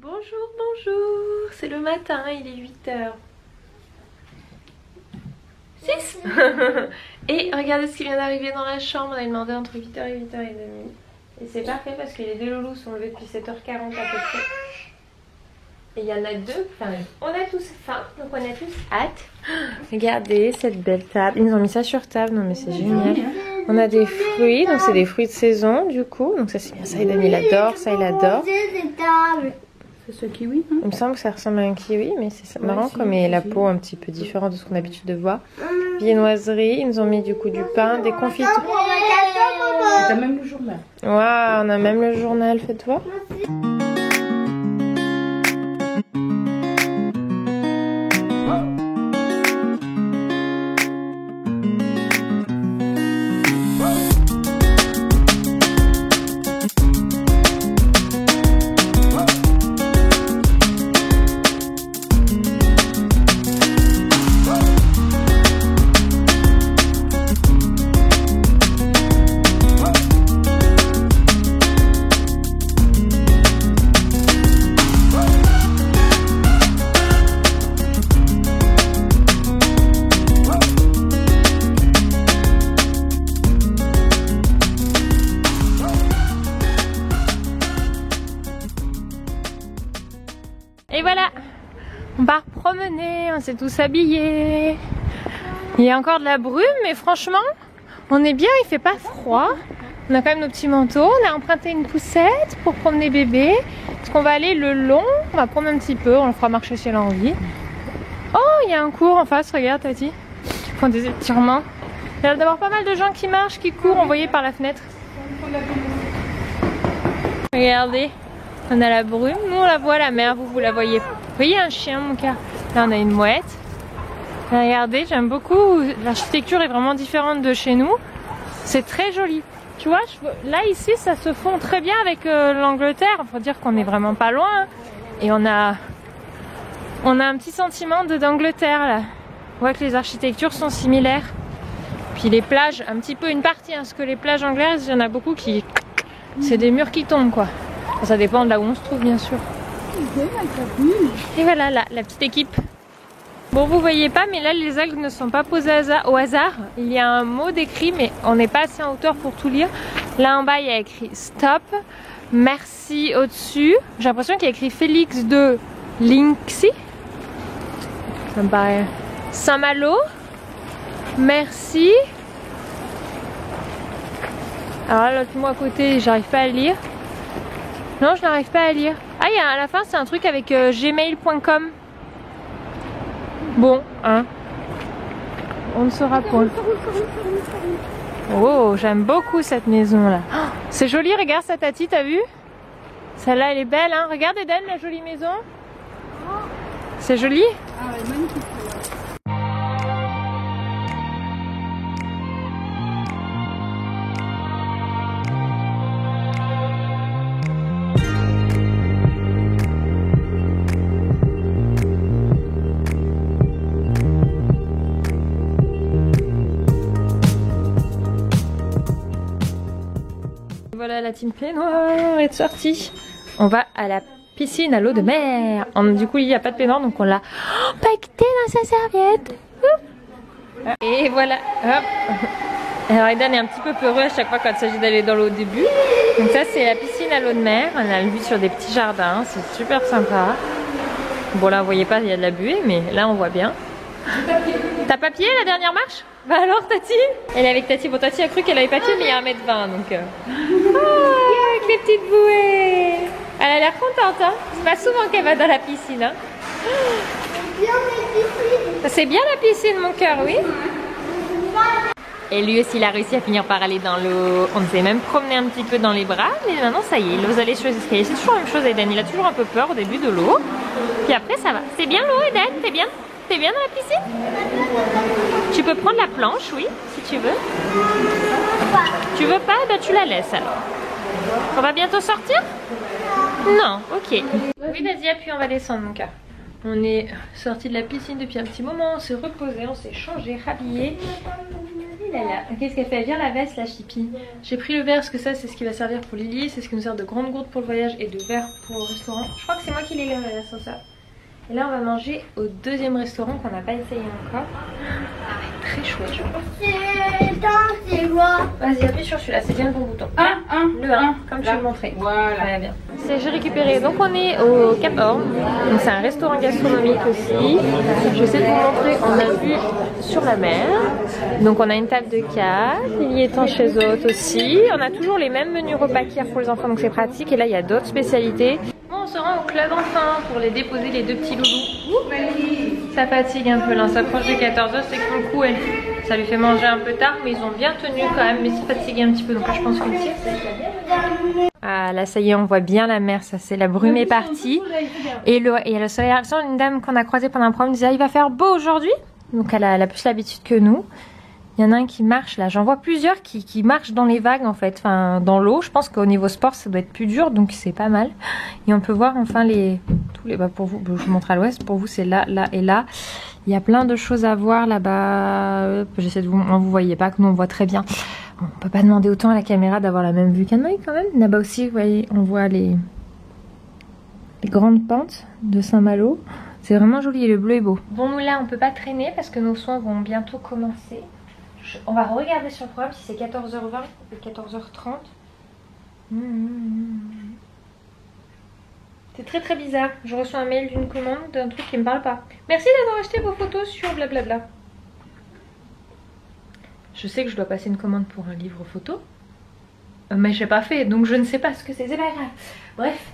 Bonjour, bonjour, c'est le matin, il est 8h06. Et regardez ce qui vient d'arriver dans la chambre, on a demandé entre 8h et 8h30. Et c'est parfait parce que les deux loulous sont levés depuis 7h40 à peu près. Et il y en a deux, enfin on a tous faim, donc on a tous hâte. Regardez cette belle table, ils nous ont mis ça sur table, non mais c'est génial. On a des fruits, donc c'est des fruits de saison du coup, donc ça c'est bien, ça il adore, ça il adore. C'est ce kiwi, hein? Il me semble que ça ressemble à un kiwi, mais c'est marrant comme est la peau un petit peu différente de ce qu'on a l'habitude de voir. Viennoiserie, ils nous ont mis du coup du pain, des confitures. T'as même le journal. Waouh, on a même le journal, faites voir. Et voilà, on part promener, on s'est tous habillés. Il y a encore de la brume, mais franchement, on est bien, il fait pas froid. On a quand même nos petits manteaux, on a emprunté une poussette pour promener bébé. Parce qu'on va aller le long, on va prendre un petit peu, on le fera marcher si elle a envie. Oh, il y a un cours en face, regarde Tati. Ils font des étirements. Il y a d'avoir pas mal de gens qui marchent, qui courent, on voyait par la fenêtre. Regardez. On a la brume, nous on la voit la mer, vous la voyez. Vous voyez un chien mon cas. Là on a une mouette. Là, regardez, j'aime beaucoup. L'architecture est vraiment différente de chez nous. C'est très joli. Tu vois, là ici ça se fond très bien avec l'Angleterre. Il faut dire qu'on est vraiment pas loin. Et on a un petit sentiment d'Angleterre là. On voit que les architectures sont similaires. Puis les plages, un petit peu une partie, hein, parce que les plages anglaises, il y en a beaucoup qui... C'est des murs qui tombent quoi. Ça dépend de là où on se trouve bien sûr. Et voilà la petite équipe. Bon vous voyez pas mais là les algues ne sont pas posées au hasard. Il y a un mot décrit mais on n'est pas assez en hauteur pour tout lire. Là en bas il y a écrit stop. Merci au-dessus. J'ai l'impression qu'il y a écrit Félix de Linksy. Ça me paraît. Saint-Malo. Merci. Alors là l'autre mot à côté j'arrive pas à lire. Non, je n'arrive pas à lire. Ah, il y a, à la fin, c'est un truc avec gmail.com. Bon, hein. On ne saura point. Oh, j'aime beaucoup cette maison-là. Oh, c'est joli, regarde ça, Tati, t'as vu? Celle-là, elle est belle, hein. Regarde, Eden, la jolie maison. C'est joli? Ah ouais, magnifique. Voilà, la team peignoir est sortie. On va à la piscine à l'eau de mer. Du coup, il n'y a pas de peignoir, donc on l'a paqueté dans sa serviette. Et voilà, hop. Alors Eden est un petit peu peureux à chaque fois quand il s'agit d'aller dans l'eau au début. Donc ça, c'est la piscine à l'eau de mer. On a le vue sur des petits jardins, c'est super sympa. Bon là, vous voyez pas, il y a de la buée, mais là, on voit bien. T'as papier la dernière marche? Bah alors Tati? Elle est avec Tati. Bon Tati a cru qu'elle avait papier mais il y a 1m20 donc... Oh, avec les petites bouées. Elle a l'air contente hein. C'est pas souvent qu'elle va dans la piscine hein. C'est bien la piscine mon cœur, oui. Et lui aussi il a réussi à finir par aller dans l'eau. On s'est même promené un petit peu dans les bras. Mais maintenant ça y est, il ose aller sur les escaliers. C'est toujours la même chose Eden, il a toujours un peu peur au début de l'eau. Puis après ça va. C'est bien l'eau Eden, t'es bien? T'es bien dans la piscine? Tu peux prendre la planche, oui, si tu veux. Tu veux pas? Ben tu la laisses alors. On va bientôt sortir? Non, ok. Oui, vas-y, appuie, on va descendre mon cœur. On est sorti de la piscine depuis un petit moment, on s'est reposé, on s'est changé, rhabillé. là là, qu'est-ce qu'elle fait? Elle vient la veste, la chippie. J'ai pris le verre parce que ça c'est ce qui va servir pour Lily, c'est ce qui nous sert de grande gourde pour le voyage et de verre pour le restaurant. Je crois que c'est moi qui l'ai livré l'ascenseur. Et là on va manger au deuxième restaurant qu'on n'a pas essayé encore. Ça va être très chouette je pense. C'est quoi? Vas-y appuie sur celui-là, c'est bien le bon bouton. Le 1, comme je te le montrais. Voilà. Très bien. J'ai récupéré, donc on est au Cap Horn. Donc c'est un restaurant gastronomique aussi. Je vais essayer de vous montrer, on a vu sur la mer. Donc on a une table de 4, il y est en chaise haute aussi. On a toujours les mêmes menus repas qu'hier pour les enfants, donc c'est pratique. Et là il y a d'autres spécialités. Bon, on se rend au club enfin pour les déposer les 2 petits loulous. Ça fatigue un peu là, on s'approche de 14h, c'est que le coup ça lui fait manger un peu tard, mais ils ont bien tenu quand même, mais c'est fatigué un petit peu, donc là je pense qu'une sieste ça va bien. Ah là ça y est, on voit bien la mer, ça c'est la brume est partie. Et le soleil, une dame qu'on a croisée pendant un promenade disait il va faire beau aujourd'hui, donc elle a plus l'habitude que nous. Il y en a un qui marche là, j'en vois plusieurs qui marchent dans les vagues en fait, enfin dans l'eau. Je pense qu'au niveau sport ça doit être plus dur, donc c'est pas mal. Et on peut voir enfin tous les pour vous, je vous montre à l'ouest, pour vous c'est là, là et là. Il y a plein de choses à voir là-bas. J'essaie de vous voyez pas, que nous on voit très bien. On peut pas demander autant à la caméra d'avoir la même vue qu'un œil quand même. Là-bas aussi, vous voyez, on voit les grandes pentes de Saint-Malo. C'est vraiment joli et le bleu est beau. Bon, nous là on peut pas traîner parce que nos soins vont bientôt commencer. On va regarder sur le programme si c'est 14h20 ou 14h30. C'est très très bizarre. Je reçois un mail d'une commande d'un truc qui me parle pas. Merci d'avoir acheté vos photos sur blablabla. Je sais que je dois passer une commande pour un livre photo. Mais je l'ai pas fait, donc je ne sais pas ce que c'est. C'est pas grave. Bref.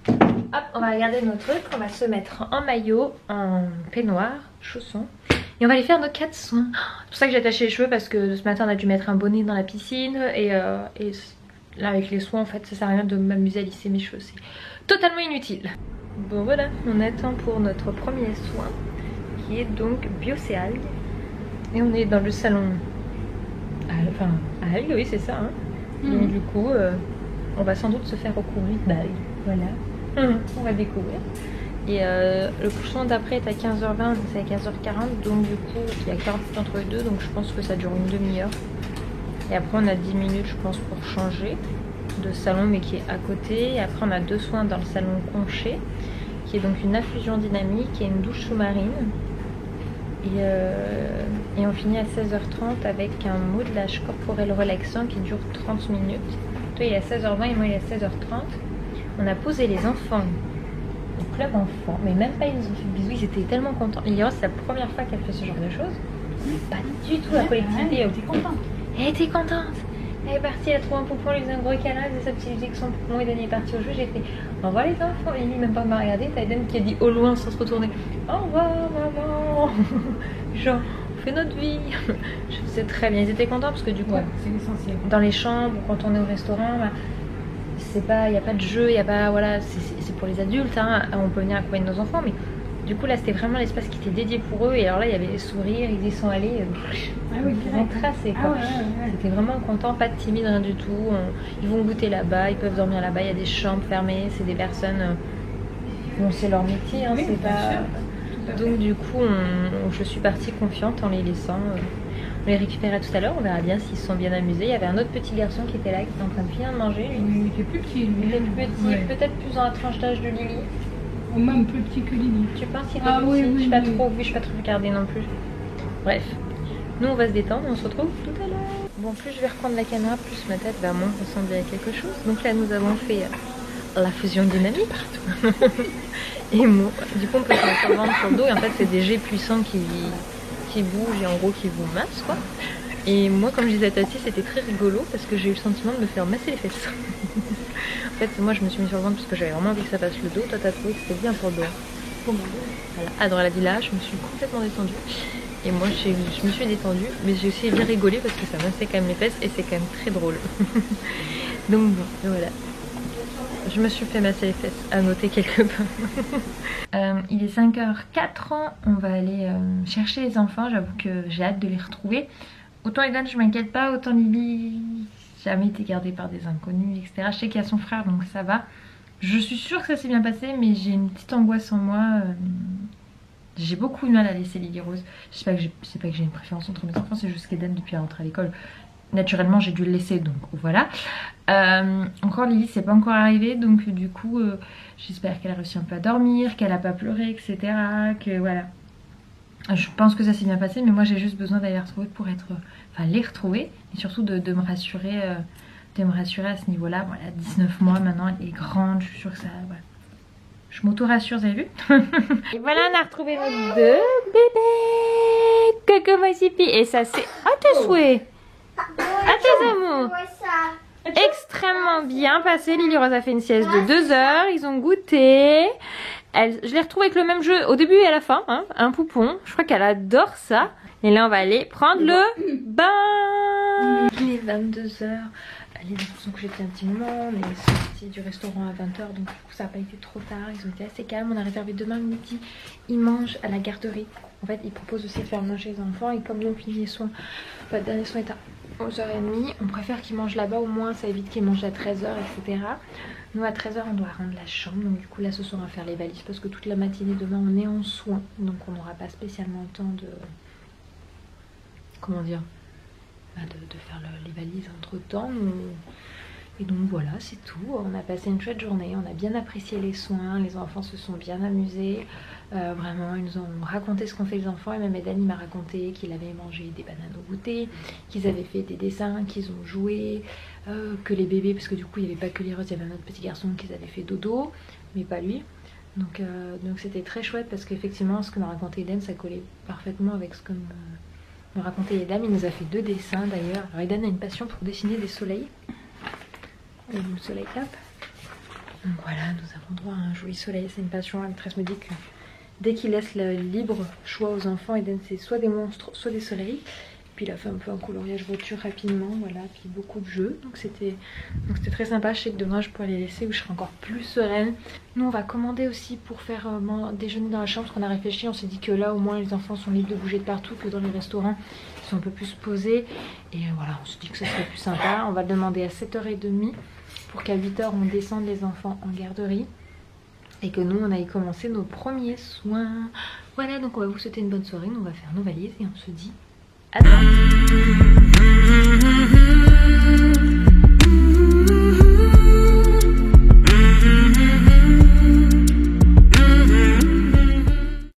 Hop, on va regarder nos trucs. On va se mettre en maillot, en peignoir, chaussons. Et on va aller faire nos 4 soins. C'est pour ça que j'ai attaché les cheveux parce que ce matin on a dû mettre un bonnet dans la piscine. Et là avec les soins en fait ça sert à rien de m'amuser à lisser mes cheveux. C'est totalement inutile. Bon voilà, on attend pour notre premier soin qui est donc Biocéalgue. Et on est dans le salon. Enfin, à algues, oui c'est ça. Hein. Donc du coup, on va sans doute se faire recouvrir d'algues. Voilà. On va découvrir. Et le soin d'après est à 15h20, c'est à 15h40, donc du coup il y a 40 minutes entre les deux, donc je pense que ça dure une demi-heure. Et après on a 10 minutes je pense pour changer de salon mais qui est à côté. Et après on a 2 soins dans le salon Conché, qui est donc une infusion dynamique et une douche sous-marine. Et on finit à 16h30 avec un modelage corporel relaxant qui dure 30 minutes. Toi il est à 16h20 et moi il est à 16h30. On a posé les enfants au club enfant, mais même pas ils nous ont fait bisous, ils étaient tellement contents. Lira c'est la première fois qu'elle fait ce genre de choses. Pas du tout la collectivité. Elle était contente. Elle était contente. Elle est partie, elle a trouvé un poupon, elle lui faisait un gros câlin, elle faisait sa petite musique, son poupon, et Dani est parti au jeu. J'ai fait au revoir les enfants. Et lui même pas m'a regardé. T'as Eden qui a dit au loin sans se retourner au revoir maman. Genre on fait notre vie. C'est très bien, ils étaient contents parce que du coup c'est l'essentiel. Dans les chambres, quand on est au restaurant, bah, c'est pas, il n'y a pas de jeu, il y a pas, voilà, c'est pour les adultes, hein, on peut venir accompagner nos enfants, mais du coup là c'était vraiment l'espace qui était dédié pour eux. Et alors là il y avait les sourires, ils y sont allés, tracés quoi. C'était vraiment contents, pas de timide, rien du tout. Ils vont goûter là-bas, ils peuvent dormir là-bas, il y a des chambres fermées, c'est des personnes, bon c'est leur métier, hein, c'est pas. Donc du coup je suis partie confiante en les laissant. On les récupérait tout à l'heure, on verra bien s'ils se sont bien amusés. Il y avait un autre petit garçon qui était là, qui était en train de finir de manger. Il était plus petit, lui. Il était plus petit, peut-être plus dans la tranche d'âge de Lily. Ou même plus petit que Lily. Tu penses qu'il était plus petit? Je suis pas trop, je suis pas trop regardée non plus. Bref, nous on va se détendre, on se retrouve tout à l'heure. Bon, plus je vais reprendre la caméra, plus ma tête va moins ressembler à quelque chose. Donc là nous avons fait la fusion dynamique partout. Et moi, du coup on peut se mettre sur le ventre, sur le dos, et en fait c'est des jets puissants qui bougent et en gros qui vous massent quoi. Et moi comme je disais à Tassi c'était très rigolo parce que j'ai eu le sentiment de me faire masser les fesses. En fait moi je me suis mis sur le ventre parce que j'avais vraiment envie que ça passe le dos. Toi t'as trouvé que c'était bien pour le dos. Voilà. Adore la villa, je me suis complètement détendue. Et moi je me suis détendue, mais j'ai aussi bien rigolé parce que ça massait quand même les fesses et c'est quand même très drôle. Donc bon, voilà. Je me suis fait masser les fesses, à noter quelque part. Il est 5h04, on va aller chercher les enfants, j'avoue que j'ai hâte de les retrouver. Autant Eden je m'inquiète pas, autant Lily jamais été gardée par des inconnus, etc. Je sais qu'il y a son frère donc ça va. Je suis sûre que ça s'est bien passé mais j'ai une petite angoisse en moi J'ai beaucoup de mal à laisser Lily Rose. C'est pas que j'ai une préférence entre mes enfants, c'est juste qu'Eden depuis la rentrée à l'école, naturellement j'ai dû le laisser, donc voilà. Encore Lily c'est pas encore arrivé, donc du coup j'espère qu'elle a réussi un peu à dormir, qu'elle a pas pleuré, etc. Que voilà. Je pense que ça s'est bien passé, mais moi j'ai juste besoin d'aller les retrouver pour être... Enfin les retrouver, et surtout de me rassurer à ce niveau-là. Voilà, 19 mois maintenant, elle est grande, je suis sûre que ça... Voilà. Je m'auto-rassure, vous avez vu? Et voilà, on a retrouvé nos 2 bébés. Coco Mosipi. Et ça c'est à tes souhaits, à tes amours. Extrêmement bien passé. Lily Rose a fait une sieste de 2 heures. Ils ont goûté. Je l'ai retrouvée avec le même jeu au début et à la fin, hein, un poupon. Je crois qu'elle adore ça. Et là on va aller prendre le bain. Il est 22 h. Les enfants sont couchés depuis un petit moment. On est sorti du restaurant à 20 h, donc du coup ça n'a pas été trop tard. Ils ont été assez calmes. On a réservé demain midi. Ils mangent à la garderie. En fait ils proposent aussi de faire manger les enfants. Et comme le dernier soin est à 11h30, on préfère qu'ils mangent là-bas. Au moins ça évite qu'ils mangent à 13 h, etc. Nous à 13 h on doit rendre la chambre. Donc du coup là ce soir on va faire les valises, parce que toute la matinée demain on est en soins. Donc on n'aura pas spécialement le temps de... Comment dire, de faire les valises entre temps. Et donc voilà, c'est tout. On a passé une chouette journée, on a bien apprécié les soins, les enfants se sont bien amusés. Vraiment, ils nous ont raconté ce qu'ont fait les enfants. Et même Eden il m'a raconté qu'il avait mangé des bananes au goûter, qu'ils avaient fait des dessins, qu'ils ont joué, que les bébés, parce que du coup il n'y avait pas que les Roses, il y avait un autre petit garçon qui avait fait dodo, mais pas lui. Donc c'était très chouette, parce qu'effectivement ce que m'a raconté Eden ça collait parfaitement avec ce que me racontait les dames. Il nous a fait 2 dessins d'ailleurs. Alors Eden a une passion pour dessiner des soleils. Et le soleil hop. Donc voilà, nous avons droit à un joli soleil. C'est une passion. Maîtresse me dit que dès qu'il laisse le libre choix aux enfants, Eden c'est soit des monstres, soit des soleils. Puis il a fait un peu un coloriage voiture rapidement, voilà, puis beaucoup de jeux. Donc c'était très sympa. Je sais que demain je pourrais les laisser où je serai encore plus sereine. Nous on va commander aussi pour faire déjeuner dans la chambre, parce qu'on a réfléchi. On s'est dit que là au moins les enfants sont libres de bouger de partout, que dans les restaurants ils sont un peu plus posés. Et voilà, on se dit que ce serait plus sympa. On va le demander à 7h30 pour qu'à 8 h on descende les enfants en garderie. Et que nous on aille commencer nos premiers soins. Voilà, donc on va vous souhaiter une bonne soirée. Nous on va faire nos valises et on se dit à demain.